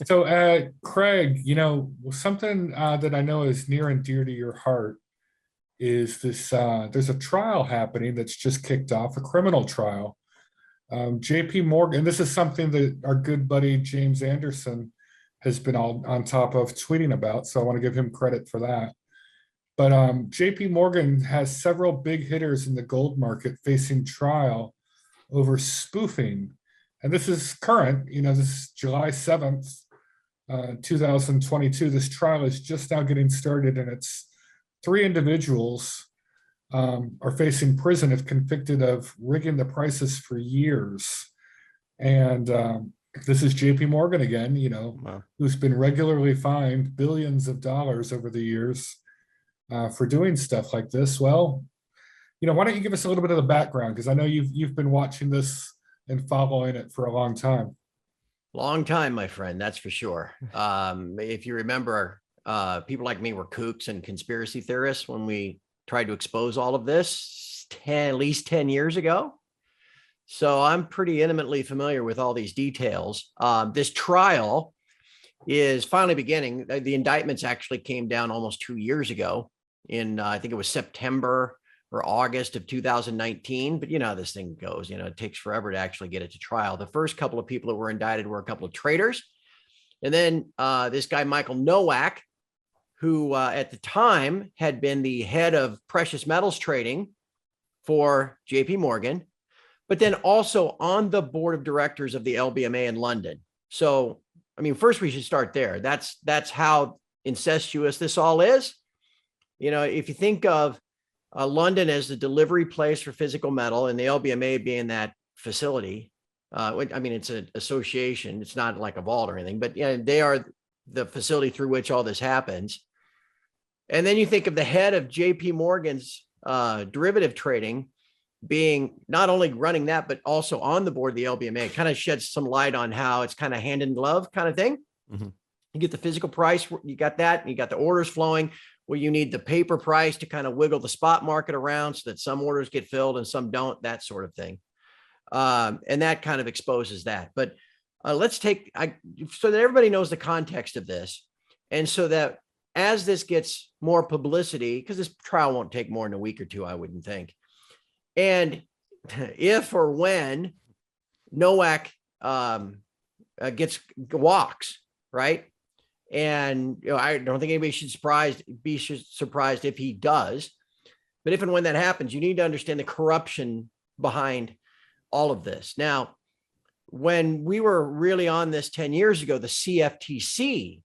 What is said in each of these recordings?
So, Craig, something that I know is near and dear to your heart is this. There's a trial happening that's just kicked off, a criminal trial. JP Morgan, this is something that our good buddy James Anderson has been all on top of tweeting about. So I want to give him credit for that. But JP Morgan has several big hitters in the gold market facing trial over spoofing. And this is current, this is July 7th, 2022. This trial is just now getting started, and it's three individuals are facing prison if convicted of rigging the prices for years. And this is JP Morgan again, Wow. who's been regularly fined billions of dollars over the years for doing stuff like this. Well, why don't you give us a little bit of the background? Because I know you've been watching this and following it for a long time. Long time, my friend, that's for sure. If you remember, people like me were kooks and conspiracy theorists when we tried to expose all of this at least 10 years ago. So I'm pretty intimately familiar with all these details. This trial is finally beginning. The indictments actually came down almost 2 years ago in, I think it was September or August of 2019. But you know how this thing goes. It takes forever to actually get it to trial. The first couple of people that were indicted were a couple of traders. And then this guy, Michael Nowak, who at the time had been the head of precious metals trading for JP Morgan, but then also on the board of directors of the LBMA in London. So, I mean, first we should start there. That's how incestuous this all is. If you think of London as the delivery place for physical metal and the LBMA being that facility, I mean, it's an association. It's not like a vault or anything, but they are the facility through which all this happens. And then you think of the head of JP Morgan's derivative trading being not only running that, but also on the board of the LBMA. It kind of sheds some light on how it's kind of hand in glove kind of thing. Mm-hmm. You get the physical price, you got that, and you got the orders flowing. Well, you need the paper price to kind of wiggle the spot market around so that some orders get filled and some don't, that sort of thing. And that kind of exposes that. But let's take, so that everybody knows the context of this. And so that as this gets more publicity, because this trial won't take more than a week or two, I wouldn't think. And if or when Nowak walks, right? And I don't think anybody should be surprised if he does. But if and when that happens, you need to understand the corruption behind all of this. Now, when we were really on this 10 years ago, the CFTC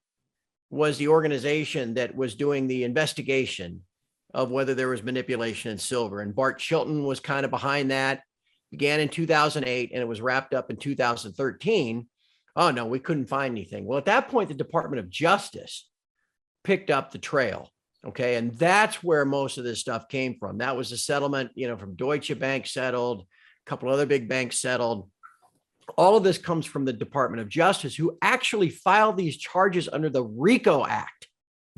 was the organization that was doing the investigation of whether there was manipulation in silver. And Bart Chilton was kind of behind that. Began in 2008 and it was wrapped up in 2013. Oh, no, we couldn't find anything. Well, at that point, the Department of Justice picked up the trail. Okay. And that's where most of this stuff came from. That was a settlement, from Deutsche Bank settled, a couple other big banks settled. All of this comes from the Department of Justice, who actually filed these charges under the RICO Act.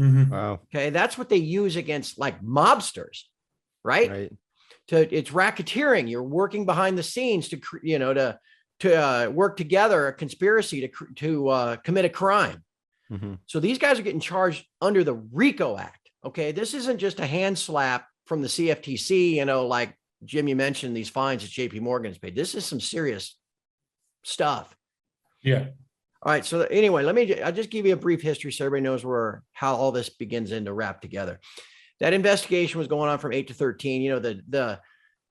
Mm-hmm. Wow. Okay. That's what they use against like mobsters, right? It's racketeering. You're working behind the scenes to work together, a conspiracy to commit a crime. Mm-hmm. So these guys are getting charged under the RICO Act. Okay. This isn't just a hand slap from the CFTC, like Jim, you mentioned these fines that JP Morgan's paid. This is some serious stuff. Yeah. All right. So anyway, I'll just give you a brief history so everybody knows how all this begins to wrap together. That investigation was going on from 8 to 13.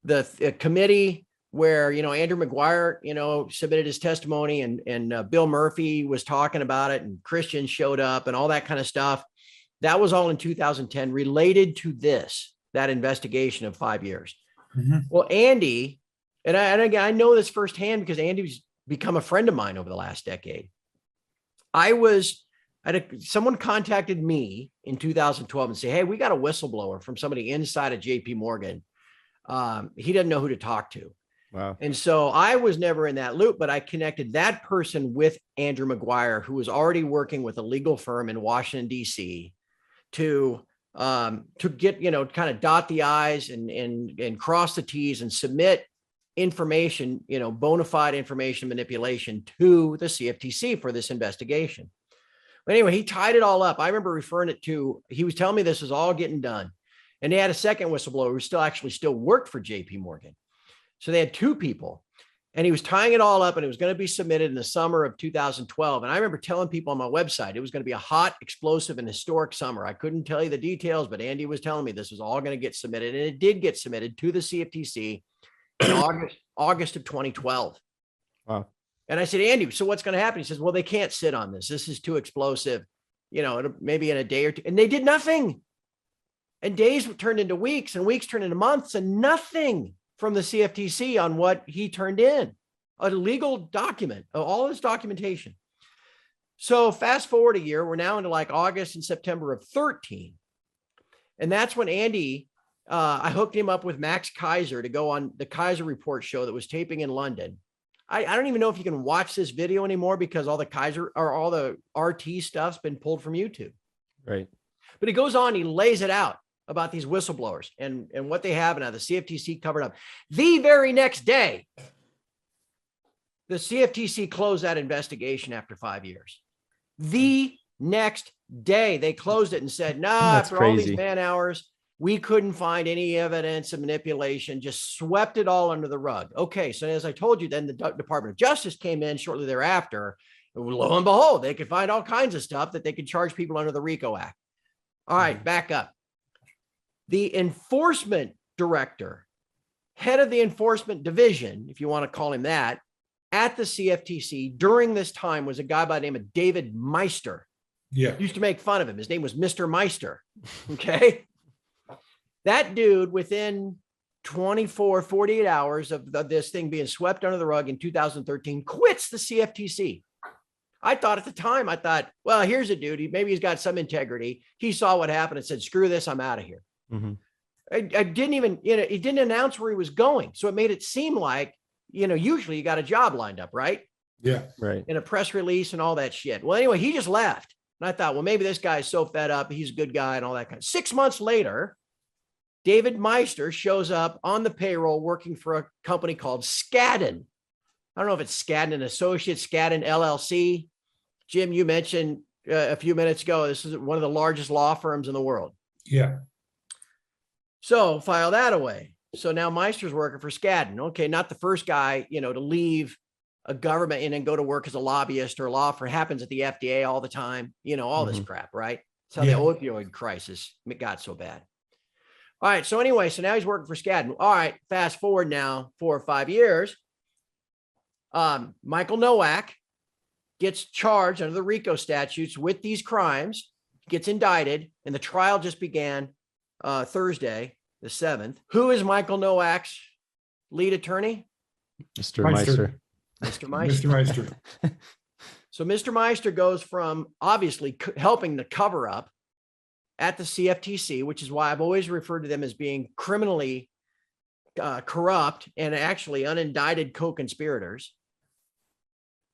The committee where, Andrew Maguire, submitted his testimony and Bill Murphy was talking about it and Christian showed up and all that kind of stuff. That was all in 2010 related to that investigation of 5 years. Mm-hmm. Well, Andy, and I know this firsthand because Andy's become a friend of mine over the last decade. Someone contacted me in 2012 and say, hey, we got a whistleblower from somebody inside of JP Morgan. He doesn't know who to talk to. Wow. And so I was never in that loop, but I connected that person with Andrew Maguire, who was already working with a legal firm in Washington, D.C. to get, kind of dot the I's and cross the T's and submit information, bona fide information manipulation to the CFTC for this investigation. But anyway, he tied it all up. I remember referring it to, he was telling me this was all getting done. And they had a second whistleblower who still worked for JP Morgan. So they had two people, and he was tying it all up, and it was going to be submitted in the summer of 2012. And I remember telling people on my website, it was going to be a hot, explosive, and historic summer. I couldn't tell you the details, but Andy was telling me this was all going to get submitted, and it did get submitted to the CFTC in August of 2012. Wow. And I said, Andy, so what's going to happen? He says, well, they can't sit on this. This is too explosive, maybe in a day or two. And they did nothing. And days turned into weeks, and weeks turned into months, and nothing from the CFTC on what he turned in, a legal document, all this documentation. So fast forward a year, we're now into like August and September of 13. And that's when Andy, I hooked him up with Max Kaiser to go on the Kaiser Report show that was taping in London. I don't even know if you can watch this video anymore because all the RT stuff's been pulled from YouTube. Right. But he goes on, he lays it out about these whistleblowers and what they have, and how the CFTC covered up. The very next day, the CFTC closed that investigation after 5 years. The next day, they closed it and said, nah, after all these man hours, we couldn't find any evidence of manipulation, just swept it all under the rug. Okay, so as I told you, then the Department of Justice came in shortly thereafter. Lo and behold, they could find all kinds of stuff that they could charge people under the RICO Act. All right, back up. The enforcement director, head of the enforcement division, if you want to call him that, at the CFTC during this time was a guy by the name of David Meister. Yeah. Used to make fun of him. His name was Mr. Meister. Okay. That dude, within 48 hours of this thing being swept under the rug in 2013, quits the CFTC. I thought at the time, well, here's a dude. Maybe he's got some integrity. He saw what happened and said, screw this, I'm out of here. Mm-hmm. I didn't even, he didn't announce where he was going. So it made it seem like, usually you got a job lined up, right? Yeah. Right. In a press release and all that shit. Well, anyway, he just left. And I thought, well, maybe this guy's so fed up. He's a good guy and all that kind of. 6 months later, David Meister shows up on the payroll working for a company called Skadden. I don't know if it's Skadden and Associates, Skadden LLC. Jim, you mentioned a few minutes ago, this is one of the largest law firms in the world. Yeah. So file that away. So now Meister's working for Skadden. Okay, not the first guy, to leave a government and then go to work as a lobbyist or a law firm. It happens at the FDA all the time, all this crap, right? That's how the opioid crisis got so bad. All right. So anyway, so now he's working for Skadden. All right. Fast forward now 4 or 5 years. Michael Nowak gets charged under the RICO statutes with these crimes, gets indicted, and the trial just began Thursday, the 7th. Who is Michael Nowak's lead attorney? Mr. Meister. Mr. Meister. Mr. Meister. So Mr. Meister goes from obviously helping the cover up at the CFTC, which is why I've always referred to them as being criminally corrupt and actually unindicted co-conspirators.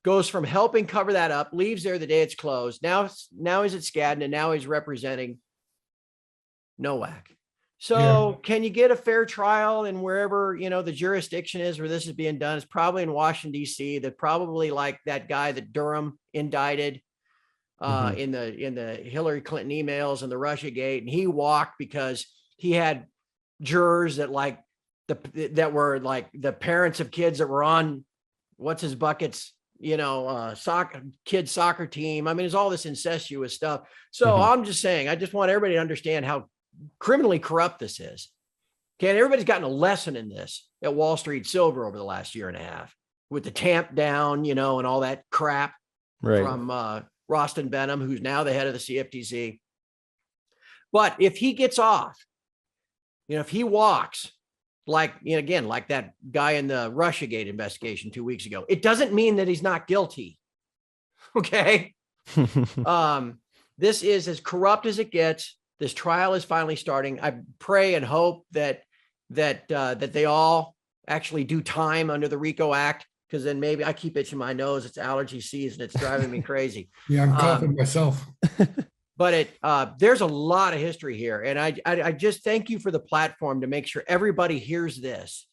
Goes from helping cover that up, leaves there the day it's closed. Now he's at Skadden, and now he's representing Nowak. So Can you get a fair trial in wherever, the jurisdiction is where this is being done? It's probably in Washington, D.C. They're probably like that guy that Durham indicted in the Hillary Clinton emails and the Russiagate. And he walked because he had jurors that were like the parents of kids that were on what's his buckets, kids soccer team. I mean, it's all this incestuous stuff. So I'm just saying, I just want everybody to understand how criminally corrupt this is. Okay. And everybody's gotten a lesson in this at Wall Street Silver over the last year and a half with the tamp down, and all that crap from Rostin Benham, who's now the head of the CFTC. But if he gets off, if he walks like, again, like that guy in the Russiagate investigation 2 weeks ago, it doesn't mean that he's not guilty. Okay. This is as corrupt as it gets. This trial is finally starting. I pray and hope that they all actually do time under the RICO Act, because then maybe I keep itching my nose. It's allergy season. It's driving me crazy. Yeah, I'm coughing myself. But there's a lot of history here, and I just thank you for the platform to make sure everybody hears this.